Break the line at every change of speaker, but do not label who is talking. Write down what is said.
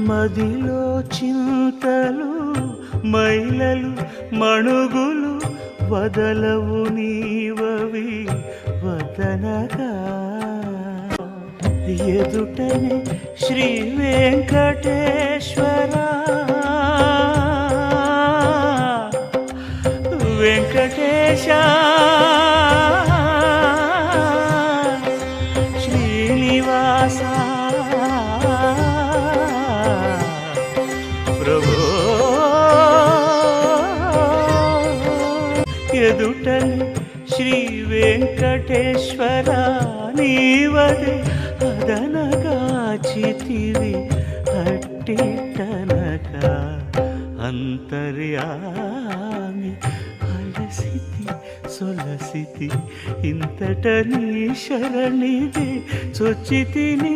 మదిలో చింతలు మైలలు మణుగులు వదలవు నీవవి వదనగా ఎదుటనే శ్రీ వెంకటేశ్వర వెంకటేశ శ్రీనివాస ప్రభో ఎదుటనే శ్రీ వెంకటేశ్వర నీవదే అదనగాచితివి అట్టిటనగా అంతర్యామి అలసితి సొలసితి ఇంతట నీ శరణిదే చొచ్చితి నీ